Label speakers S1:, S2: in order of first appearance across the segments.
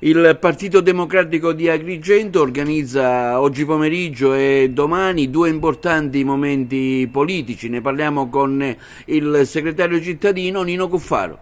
S1: Il Partito Democratico di Agrigento organizza oggi pomeriggio e domani due importanti momenti politici. Ne parliamo con il segretario cittadino Nino Cuffaro.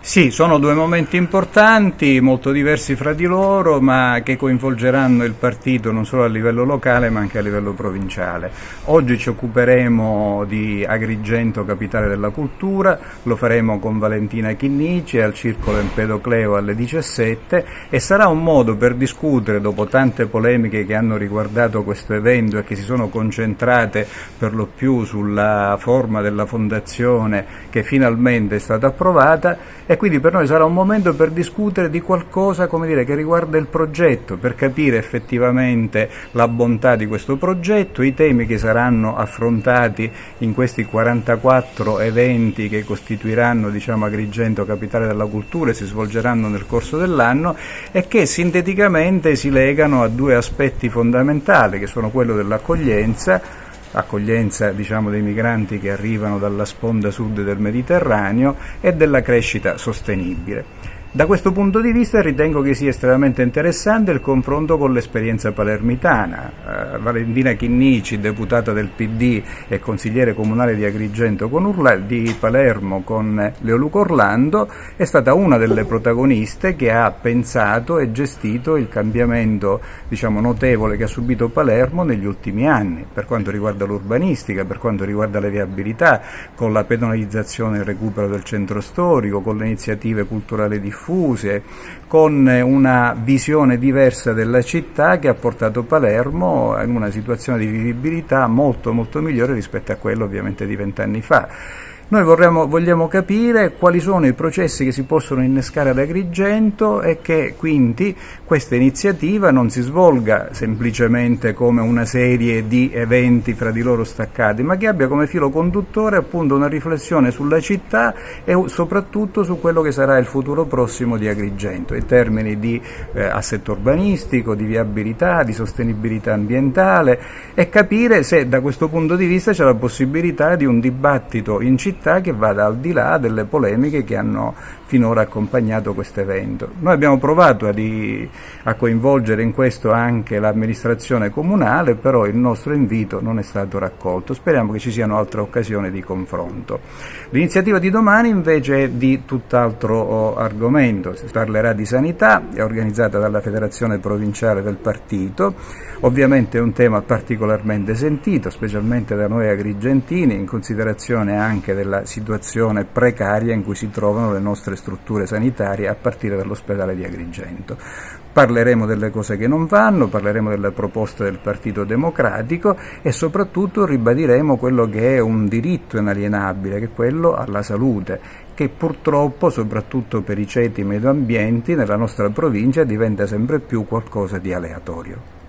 S2: Sì, sono due momenti importanti, molto diversi fra di loro, ma che coinvolgeranno il partito non solo a livello locale ma anche a livello provinciale. Oggi ci occuperemo di Agrigento, capitale della cultura, lo faremo con Valentina Chinnici al Circolo Empedocleo alle 17 e sarà un modo per discutere, dopo tante polemiche che hanno riguardato questo evento e che si sono concentrate per lo più sulla forma della fondazione che finalmente è stata approvata, e quindi per noi sarà un momento per discutere di qualcosa, come dire, che riguarda il progetto, per capire effettivamente la bontà di questo progetto, i temi che saranno affrontati in questi 44 eventi che costituiranno, Agrigento capitale della cultura e si svolgeranno nel corso dell'anno e che sinteticamente si legano a due aspetti fondamentali, che sono quello dell'accoglienza dei migranti che arrivano dalla sponda sud del Mediterraneo e della crescita sostenibile. Da questo punto di vista ritengo che sia estremamente interessante il confronto con l'esperienza palermitana. Valentina Chinnici, deputata del PD e consigliere comunale di Agrigento di Palermo con Leoluca Orlando, è stata una delle protagoniste che ha pensato e gestito il cambiamento notevole che ha subito Palermo negli ultimi anni, per quanto riguarda l'urbanistica, per quanto riguarda le viabilità, con la pedonalizzazione e il recupero del centro storico, con le iniziative culturali diffuse, con una visione diversa della città che ha portato Palermo in una situazione di vivibilità molto molto migliore rispetto a quella ovviamente di 20 anni fa. Noi vogliamo capire quali sono i processi che si possono innescare ad Agrigento e che quindi questa iniziativa non si svolga semplicemente come una serie di eventi fra di loro staccati, ma che abbia come filo conduttore appunto una riflessione sulla città e soprattutto su quello che sarà il futuro prossimo di Agrigento, in termini di assetto urbanistico, di viabilità, di sostenibilità ambientale, e capire se da questo punto di vista c'è la possibilità di un dibattito in città che vada al di là delle polemiche che hanno finora accompagnato questo evento. Noi abbiamo provato a coinvolgere in questo anche l'amministrazione comunale, però il nostro invito non è stato raccolto. Speriamo che ci siano altre occasioni di confronto. L'iniziativa di domani invece è di tutt'altro argomento, si parlerà di sanità, è organizzata dalla Federazione Provinciale del Partito, ovviamente è un tema particolarmente sentito, specialmente da noi agrigentini, in considerazione anche della situazione precaria in cui si trovano le nostre strutture sanitarie a partire dall'ospedale di Agrigento. Parleremo delle cose che non vanno, parleremo delle proposte del Partito Democratico e soprattutto ribadiremo quello che è un diritto inalienabile, che è quello alla salute, che purtroppo, soprattutto per i ceti medio-ambienti, nella nostra provincia diventa sempre più qualcosa di aleatorio.